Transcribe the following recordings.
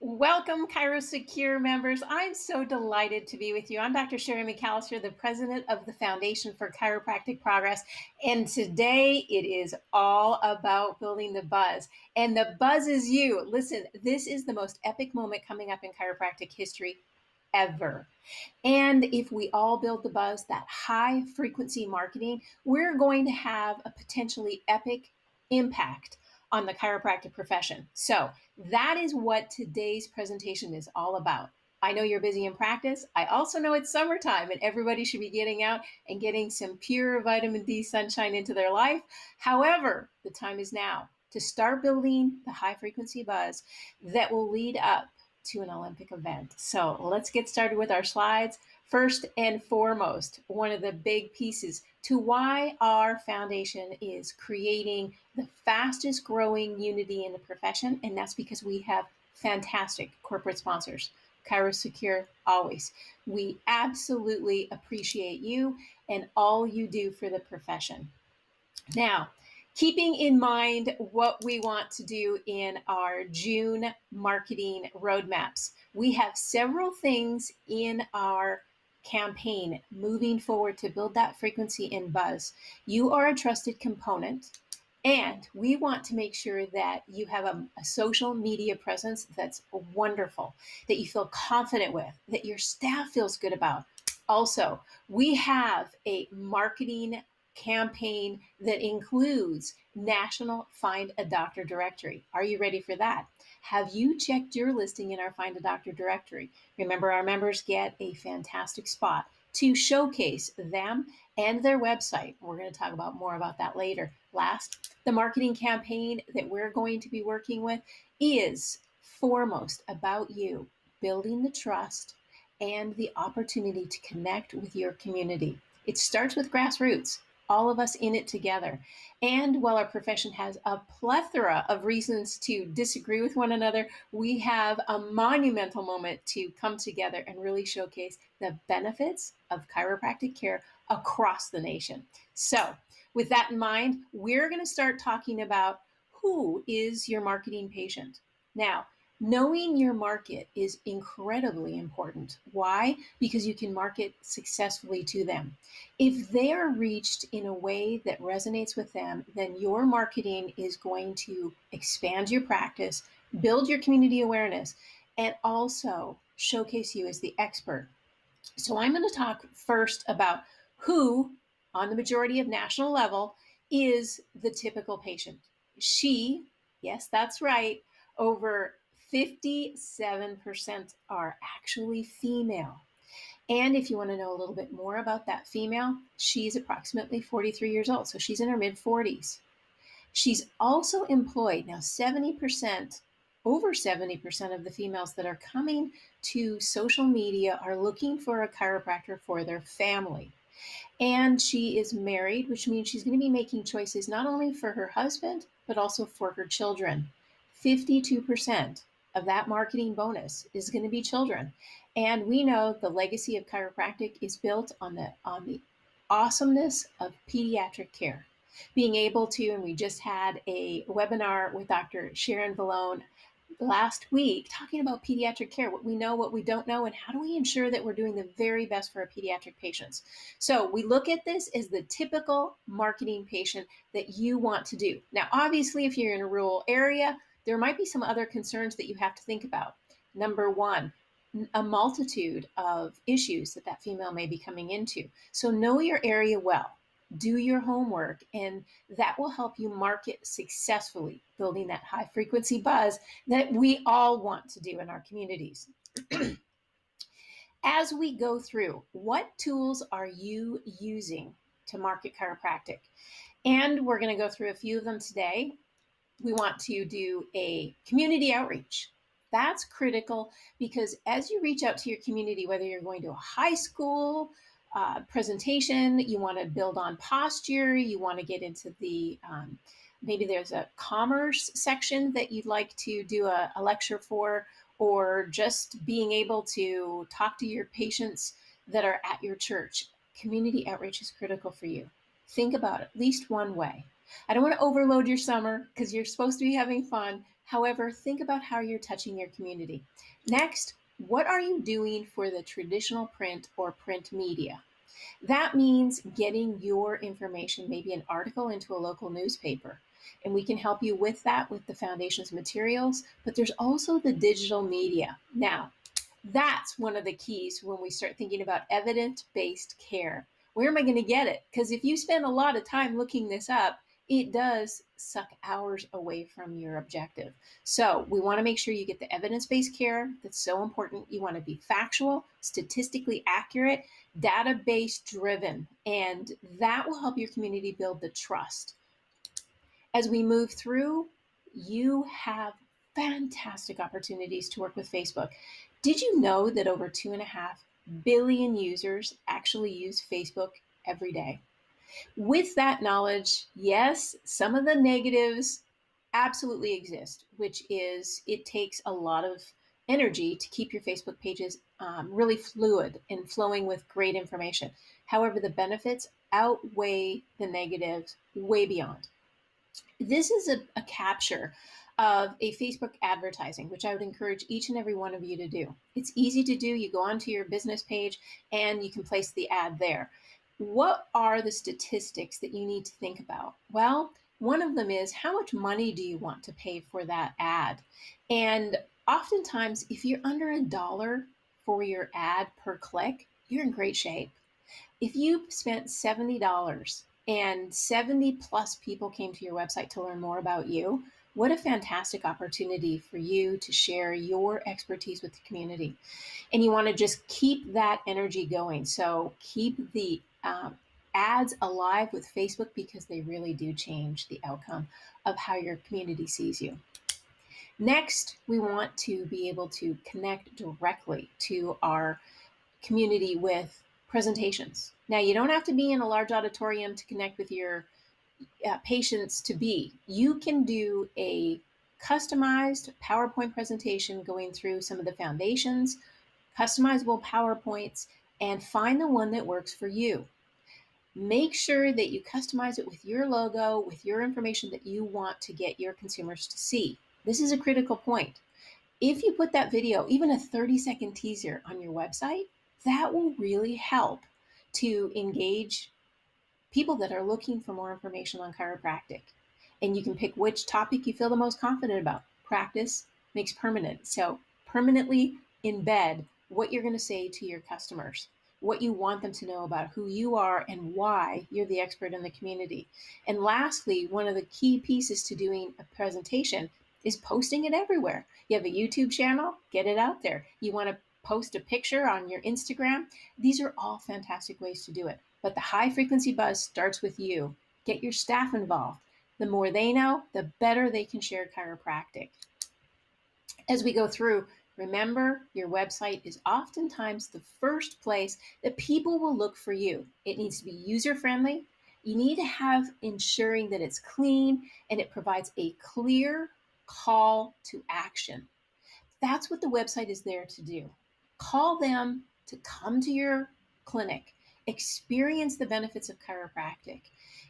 Welcome, ChiroSecure members. I'm so delighted to be with you. I'm Dr. Sherry McAllister, the president of the Foundation for Chiropractic Progress. And today it is all about building the buzz. And the buzz is you. Listen, this is the most epic moment coming up in chiropractic history ever. And if we all build the buzz, that high frequency marketing, we're going to have a potentially epic impact on the chiropractic profession. So that is what today's presentation is all about. I know you're busy in practice. I also know it's summertime and everybody should be getting out and getting some pure vitamin D sunshine into their life. However, the time is now to start building the high frequency buzz that will lead up to an Olympic event. So let's get started with our slides. First and foremost, one of the big pieces to why our foundation is creating the fastest growing unity in the profession, and that's because we have fantastic corporate sponsors. ChiroSecure, always. We absolutely appreciate you and all you do for the profession. Now, keeping in mind what we want to do in our June marketing roadmaps, we have several things in our campaign moving forward to build that frequency and buzz. You are a trusted component, and we want to make sure that you have a social media presence that's wonderful, that you feel confident with, that your staff feels good about. Also, we have a marketing campaign that includes National Find a Doctor directory. Are you ready for that? Have you checked your listing in our Find a Doctor directory? Remember, our members get a fantastic spot to showcase them and their website. We're going to talk about more about that later. Last, the marketing campaign that we're going to be working with is foremost about you, building the trust and the opportunity to connect with your community. It starts with grassroots, all of us in it together. And while our profession has a plethora of reasons to disagree with one another, we have a monumental moment to come together and really showcase the benefits of chiropractic care across the nation. So, with that in mind, we're going to start talking about who is your marketing patient. Now, knowing your market is incredibly important. Why? Because you can market successfully to them. If they are reached in a way that resonates with them, then your marketing is going to expand your practice, build your community awareness, and also showcase you as the expert. So I'm going to talk first about who, on the majority of national level, is the typical patient. She, yes, that's right, over 57% are actually female. And if you want to know a little bit more about that female, she's approximately 43 years old. So she's in her mid 40s. She's also employed. Now, 70%, over 70% of the females that are coming to social media are looking for a chiropractor for their family. And she is married, which means she's going to be making choices not only for her husband, but also for her children. 52% of that marketing bonus is going to be children. And we know the legacy of chiropractic is built on the awesomeness of pediatric care. Being able to, and we just had a webinar with Dr. Sharon Vallone last week talking about pediatric care, what we know, what we don't know, and how do we ensure that we're doing the very best for our pediatric patients. So we look at this as the typical marketing patient that you want to do. Now, obviously, if you're in a rural area, there might be some other concerns that you have to think about. Number one, a multitude of issues that female may be coming into. So know your area well. Do your homework, and that will help you market successfully, building that high frequency buzz that we all want to do in our communities. As we go through, what tools are you using to market chiropractic? And we're going to go through a few of them today. We want to do a community outreach. That's critical because as you reach out to your community, whether you're going to a high school, presentation, you want to build on posture, you want to get into the, maybe there's a commerce section that you'd like to do a lecture for, or just being able to talk to your patients that are at your church. Community outreach is critical for you. Think about at least one way. I don't want to overload your summer because you're supposed to be having fun. However, think about how you're touching your community. Next, what are you doing for the traditional print or print media? That means getting your information, maybe an article, into a local newspaper. And we can help you with that with the foundation's materials, but there's also the digital media. Now, that's one of the keys when we start thinking about evidence-based care. Where am I going to get it? Because if you spend a lot of time looking this up, it does suck hours away from your objective. So we want to make sure you get the evidence-based care. That's so important. You want to be factual, statistically accurate, database driven, and that will help your community build the trust. As we move through, you have fantastic opportunities to work with Facebook. Did you know that over 2.5 billion users actually use Facebook every day? With that knowledge, yes, some of the negatives absolutely exist, which is it takes a lot of energy to keep your Facebook pages really fluid and flowing with great information. However, the benefits outweigh the negatives way beyond. This is a capture of a Facebook advertising, which I would encourage each and every one of you to do. It's easy to do. You go onto your business page and you can place the ad there. What are the statistics that you need to think about? Well, one of them is how much money do you want to pay for that ad? And oftentimes, if you're under $1 for your ad per click, you're in great shape. If you spent $70 and 70 plus people came to your website to learn more about you, what a fantastic opportunity for you to share your expertise with the community. And you want to just keep that energy going. So keep the ads alive with Facebook because they really do change the outcome of how your community sees you. Next, we want to be able to connect directly to our community with presentations. Now, you don't have to be in a large auditorium to connect with your patients to be. You can do a customized PowerPoint presentation going through some of the foundations, customizable PowerPoints, and find the one that works for you. Make sure that you customize it with your logo, with your information that you want to get your consumers to see. This is a critical point. If you put that video, even a 30-second teaser on your website, that will really help to engage people that are looking for more information on chiropractic. And you can pick which topic you feel the most confident about. Practice makes permanent. So permanently embed what you're going to say to your customers, what you want them to know about who you are and why you're the expert in the community. And lastly, one of the key pieces to doing a presentation is posting it everywhere. You have a YouTube channel, get it out there. You want to post a picture on your Instagram. These are all fantastic ways to do it. But the high frequency buzz starts with you. Get your staff involved. The more they know, the better they can share chiropractic. As we go through, remember your website is oftentimes the first place that people will look for you. It needs to be user-friendly. You need to have ensuring that it's clean and it provides a clear call to action. That's what the website is there to do. Call them to come to your clinic, experience the benefits of chiropractic.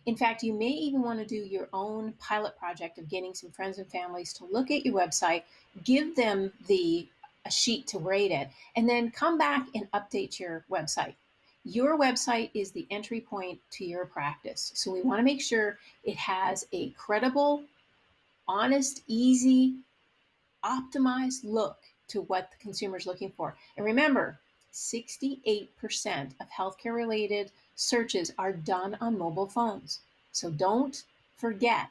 In fact, you may even want to do your own pilot project of getting some friends and families to look at your website, give them a sheet to rate it, and then come back and update your website. Your website is the entry point to your practice. So we want to make sure it has a credible, honest, easy, optimized look to what the consumer is looking for. And remember, 68% of healthcare related searches are done on mobile phones. So don't forget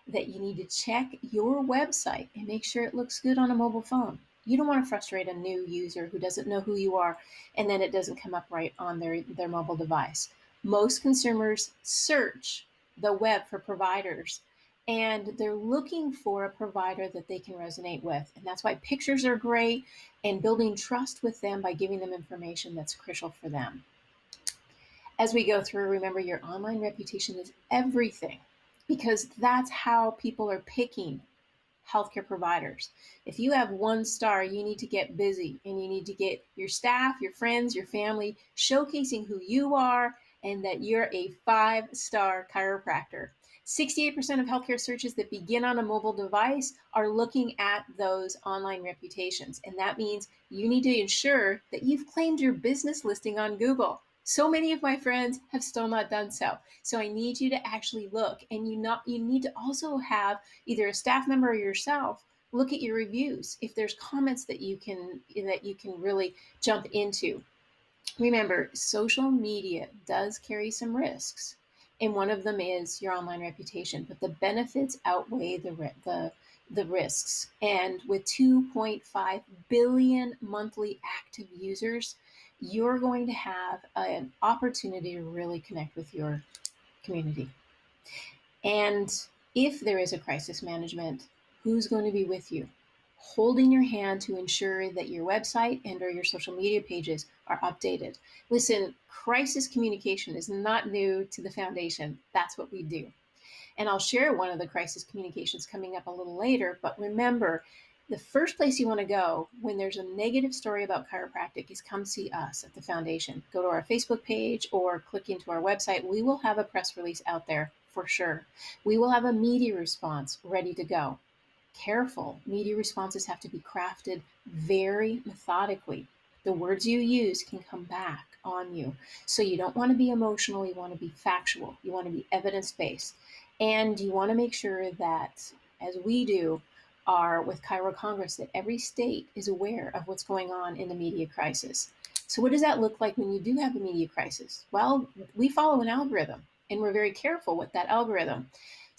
that you need to check your website and make sure it looks good on a mobile phone. You don't want to frustrate a new user who doesn't know who you are and then it doesn't come up right on their mobile device. Most consumers search the web for providers and they're looking for a provider that they can resonate with. And that's why pictures are great and building trust with them by giving them information that's crucial for them. As we go through, remember your online reputation is everything because that's how people are picking healthcare providers. If you have 1 star, you need to get busy and you need to get your staff, your friends, your family showcasing who you are and that you're a 5-star chiropractor. 68% of healthcare searches that begin on a mobile device are looking at those online reputations. And that means you need to ensure that you've claimed your business listing on Google. So many of my friends have still not done so. So I need you to actually look, and you need to also have either a staff member or yourself look at your reviews. If there's comments that you can really jump into. Remember, social media does carry some risks, and one of them is your online reputation, but the benefits outweigh the risks. And with 2.5 billion monthly active users, you're going to have an opportunity to really connect with your community. And if there is a crisis management, who's going to be with you, holding your hand to ensure that your website and or your social media pages are updated? Listen, crisis communication is not new to the foundation. That's what we do. And I'll share one of the crisis communications coming up a little later. But remember, the first place you want to go when there's a negative story about chiropractic is come see us at the foundation. Go to our Facebook page or click into our website. We will have a press release out there for sure. We will have a media response ready to go. Careful, media responses have to be crafted very methodically. The words you use can come back on you. So you don't want to be emotional, you want to be factual, you want to be evidence-based. And you want to make sure that, as we do, are with Chiro Congress, that every state is aware of what's going on in the media crisis. So what does that look like when you do have a media crisis? Well, we follow an algorithm, and we're very careful with that algorithm.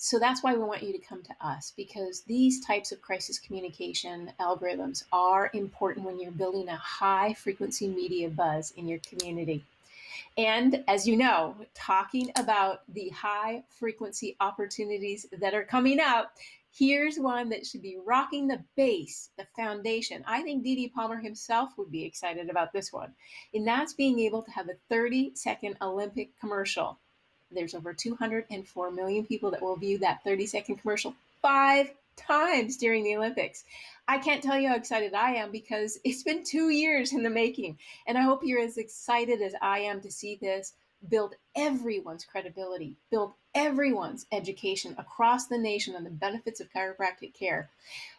So that's why we want you to come to us, because these types of crisis communication algorithms are important when you're building a high frequency media buzz in your community. And as you know, talking about the high frequency opportunities that are coming up, here's one that should be rocking the base, the foundation. I think D.D. Palmer himself would be excited about this one. And that's being able to have a 30-second Olympic commercial. There's over 204 million people that will view that 30-second commercial 5 times during the Olympics. I can't tell you how excited I am, because it's been 2 years in the making. And I hope you're as excited as I am to see this build everyone's credibility, build everyone's education across the nation on the benefits of chiropractic care.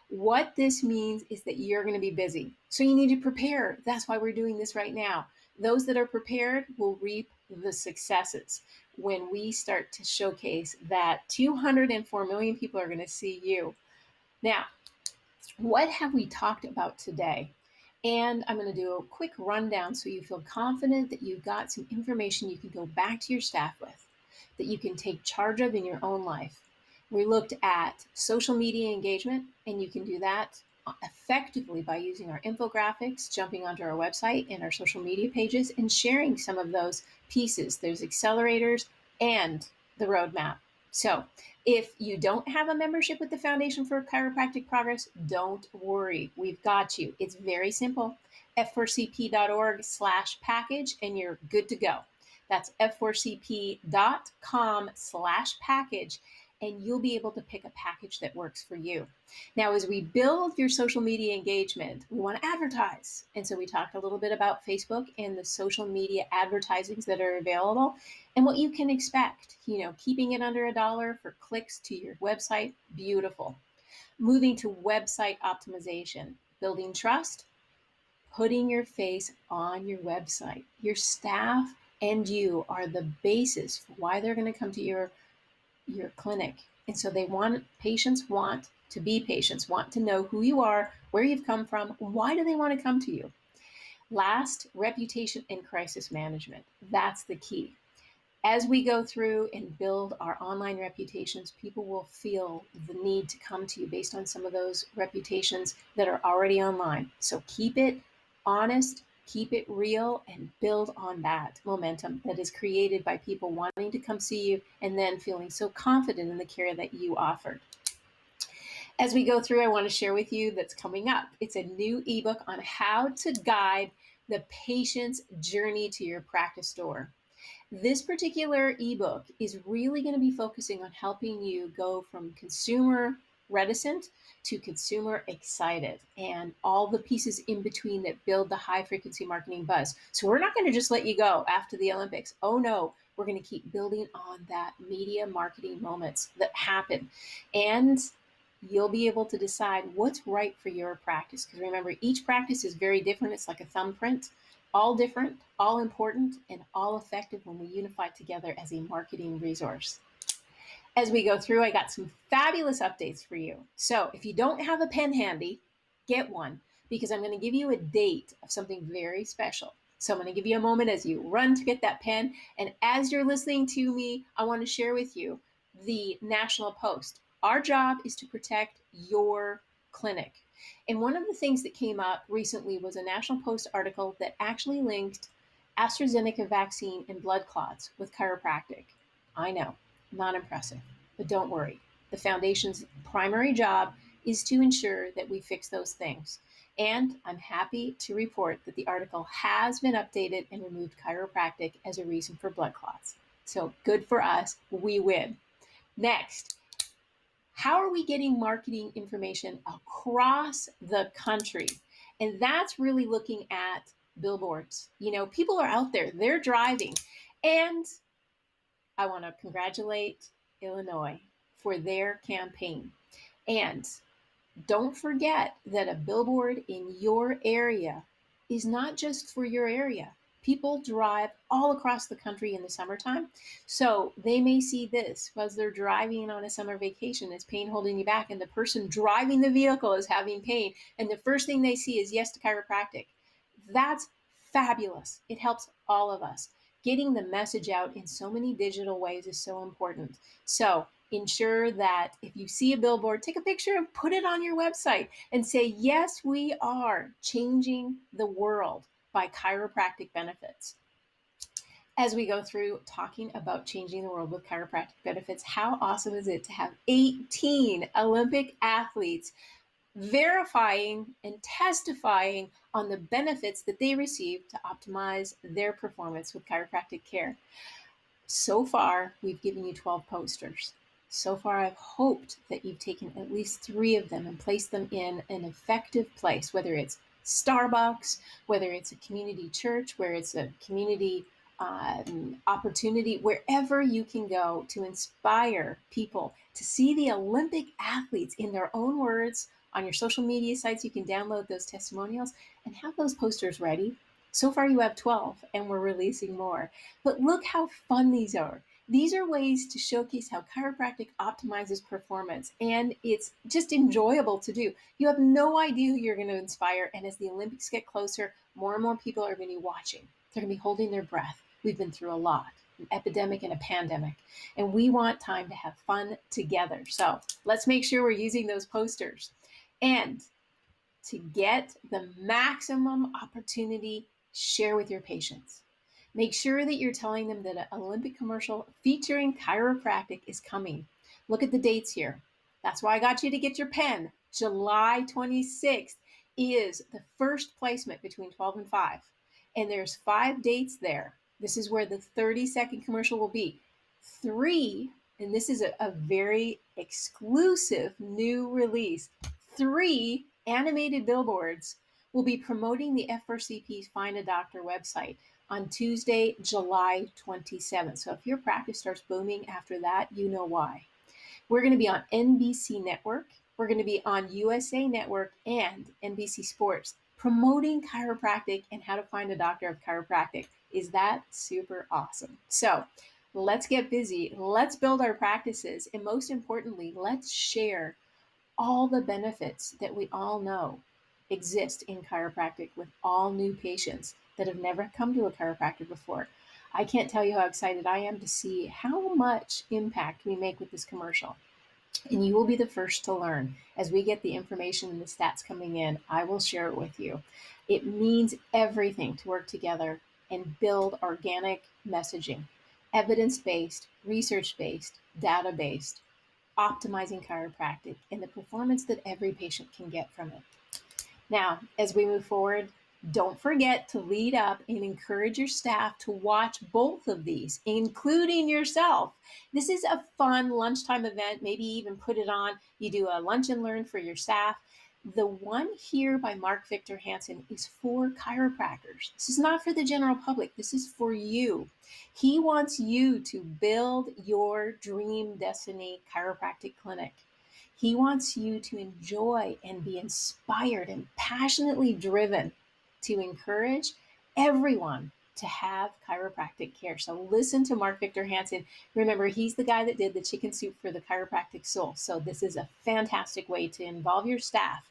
What this means is that you're going to be busy. So you need to prepare. That's why we're doing this right now. Those that are prepared will reap the successes when we start to showcase that 204 million people are going to see you. Now, what have we talked about today? And I'm going to do a quick rundown so you feel confident that you've got some information you can go back to your staff with, that you can take charge of in your own life. We looked at social media engagement, and you can do that effectively by using our infographics, jumping onto our website and our social media pages, and sharing some of those pieces, those accelerators, and the roadmap. So if you don't have a membership with the Foundation for Chiropractic Progress, don't worry. We've got you. It's very simple. F4CP.org/package, and you're good to go. That's F4CP.com/package, and you'll be able to pick a package that works for you. Now, as we build your social media engagement, we want to advertise. And so we talked a little bit about Facebook and the social media advertisings that are available and what you can expect. Keeping it under $1 for clicks to your website, beautiful. Moving to website optimization, building trust, putting your face on your website. Your staff and you are the basis for why they're going to come to your clinic. And so patients want to be patients, want to know who you are, where you've come from, why do they want to come to you? Last, reputation and crisis management. That's the key. As we go through and build our online reputations, people will feel the need to come to you based on some of those reputations that are already online. So keep it honest, keep it real, and build on that momentum that is created by people wanting to come see you and then feeling so confident in the care that you offer. As we go through, I want to share with you that's coming up. It's a new ebook on how to guide the patient's journey to your practice door. This particular ebook is really going to be focusing on helping you go from consumer reticent to consumer excited and all the pieces in between that build the high frequency marketing buzz. So we're not going to just let you go after the Olympics. Oh no, We're going to keep building on that media marketing moments that happen. And you'll be able to decide what's right for your practice. Because remember, each practice is very different. It's like a thumbprint, all different, all important, and all effective when we unify together as a marketing resource. As we go through, I got some fabulous updates for you. So if you don't have a pen handy, get one, because I'm going to give you a date of something very special. So I'm going to give you a moment as you run to get that pen. And as you're listening to me, I want to share with you the National Post. Our job is to protect your clinic. And one of the things that came up recently was a National Post article that actually linked AstraZeneca vaccine and blood clots with chiropractic. I know, not impressive, but don't worry. The foundation's primary job is to ensure that we fix those things. And I'm happy to report that the article has been updated and removed chiropractic as a reason for blood clots. So good for us, we win. Next, how are we getting marketing information across the country? And that's really looking at billboards. You know, people are out there, they're driving. And I want to congratulate Illinois for their campaign. And don't forget that a billboard in your area is not just for your area. People drive all across the country in the summertime. So they may see this as they're driving on a summer vacation. Is pain holding you back? And the person driving the vehicle is having pain. And the first thing they see is yes to chiropractic. That's fabulous. It helps all of us. Getting the message out in so many digital ways is so important. So ensure that if you see a billboard, take a picture and put it on your website and say, yes, we are changing the world by chiropractic benefits. As we go through talking about changing the world with chiropractic benefits, how awesome is it to have 18 Olympic athletes verifying and testifying on the benefits that they receive to optimize their performance with chiropractic care? So far, we've given you 12 posters. So far, I've hoped that you've taken at least 3 of them and placed them in an effective place, whether it's Starbucks, whether it's a community church, where it's a community opportunity, wherever you can go to inspire people to see the Olympic athletes in their own words. On your social media sites, you can download those testimonials and have those posters ready. So far, you have 12, and we're releasing more. But look how fun these are. These are ways to showcase how chiropractic optimizes performance, and it's just enjoyable to do. You have no idea who you're going to inspire, and as the Olympics get closer, more and more people are going to be watching. They're going to be holding their breath. We've been through a lot, an epidemic and a pandemic, and we want time to have fun together. So let's make sure we're using those posters. And to get the maximum opportunity, share with your patients. Make sure that you're telling them that an Olympic commercial featuring chiropractic is coming. Look at the dates here. That's why I got you to get your pen. July 26th is the first placement between 12 and 5. And there's 5 dates there. This is where the 30-second commercial will be. 3, and this is a very exclusive new release, 3 animated billboards will be promoting the F4CP's Find a Doctor website on Tuesday, July 27th. So if your practice starts booming after that, you know why. We're going to be on NBC Network. We're going to be on USA Network and NBC Sports promoting chiropractic and how to find a doctor of chiropractic. Is that super awesome? So let's get busy. Let's build our practices. And most importantly, let's share all the benefits that we all know exist in chiropractic with all new patients that have never come to a chiropractor before. I can't tell you how excited I am to see how much impact we make with this commercial. And you will be the first to learn. As we get the information and the stats coming in, I will share it with you. It means everything to work together and build organic messaging, evidence-based, research-based, data-based, optimizing chiropractic and the performance that every patient can get from it. Now, as we move forward, don't forget to lead up and encourage your staff to watch both of these, including yourself. This is a fun lunchtime event. Maybe even put it on. You do a lunch and learn for your staff. The one here by Mark Victor Hansen is for chiropractors. This is not for the general public. This is for you. He wants you to build your dream destiny chiropractic clinic. He wants you to enjoy and be inspired and passionately driven to encourage everyone to have chiropractic care. So listen to Mark Victor Hansen. Remember, he's the guy that did the chicken soup for the chiropractic soul. So this is a fantastic way to involve your staff.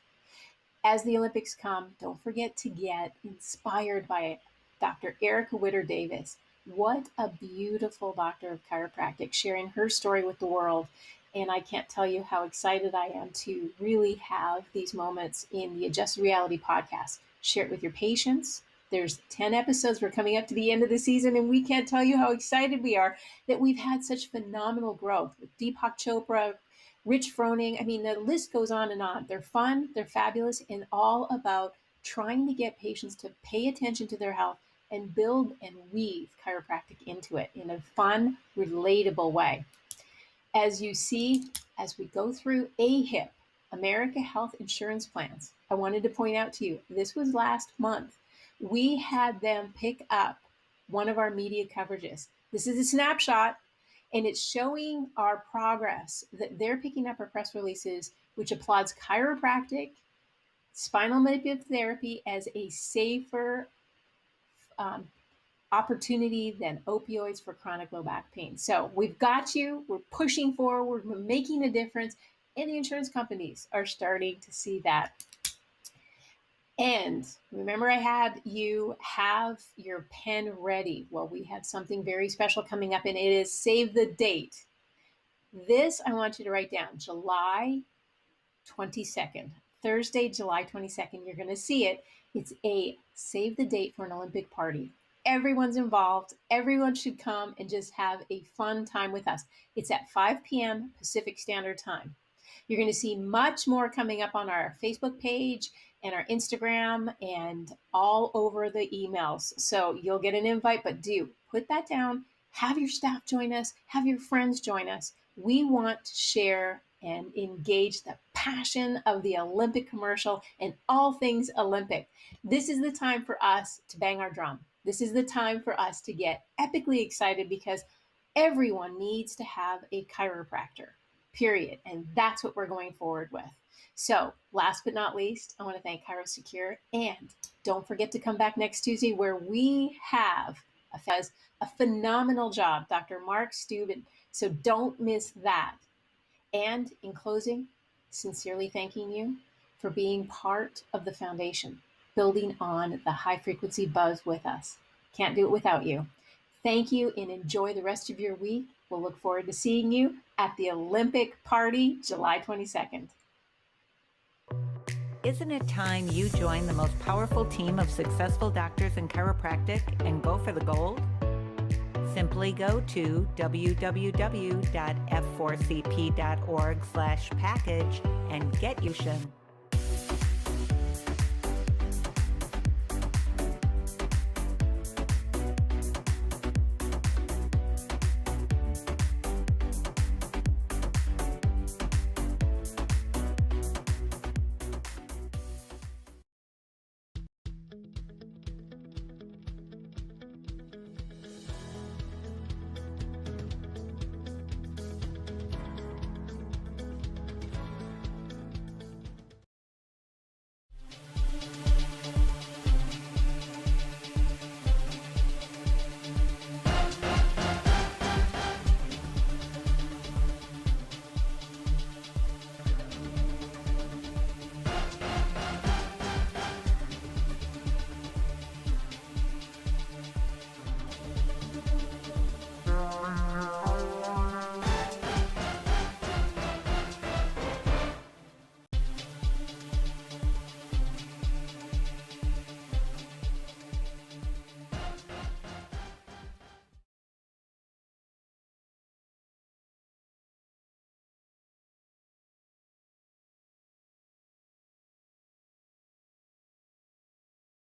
As the Olympics come, don't forget to get inspired by Dr. Erica Witter Davis. What a beautiful doctor of chiropractic, sharing her story with the world. And I can't tell you how excited I am to really have these moments in the Adjusted Reality podcast. Share it with your patients. There's 10 episodes. We're coming up to the end of the season, and we can't tell you how excited we are that we've had such phenomenal growth with Deepak Chopra, Rich Froning. I mean, the list goes on and on. They're fun, they're fabulous, and all about trying to get patients to pay attention to their health and build and weave chiropractic into it in a fun, relatable way. As you see, as we go through AHIP, America Health Insurance Plans, I wanted to point out to you, this was last month. We had them pick up one of our media coverages. This is a snapshot, and it's showing our progress that they're picking up our press releases, which applauds chiropractic, spinal manipulative therapy as a safer opportunity than opioids for chronic low back pain. So we've got you, we're pushing forward, we're making a difference, and the insurance companies are starting to see that. And remember, I had you have your pen ready. Well, we have something very special coming up, and it is save the date. This I want you to write down, July 22nd, Thursday, July 22nd. You're going to see it. It's a save the date for an Olympic party. Everyone's involved. Everyone should come and just have a fun time with us. It's at 5 p.m. Pacific Standard Time. You're going to see much more coming up on our Facebook page and our Instagram and all over the emails. So you'll get an invite, but do put that down. Have your staff join us. Have your friends join us. We want to share and engage the passion of the Olympic commercial and all things Olympic. This is the time for us to bang our drum. This is the time for us to get epically excited because everyone needs to have a chiropractor, period. And that's what we're going forward with. So last but not least, I want to thank ChiroSecure, and don't forget to come back next Tuesday where we have a phenomenal job, Dr. Mark Steuben. So don't miss that. And in closing, sincerely thanking you for being part of the foundation, building on the high frequency buzz with us. Can't do it without you. Thank you and enjoy the rest of your week. We'll look forward to seeing you at the Olympic party, July 22nd. Isn't it time you join the most powerful team of successful doctors in chiropractic and go for the gold? Simply go to www.f4cp.org/package and get you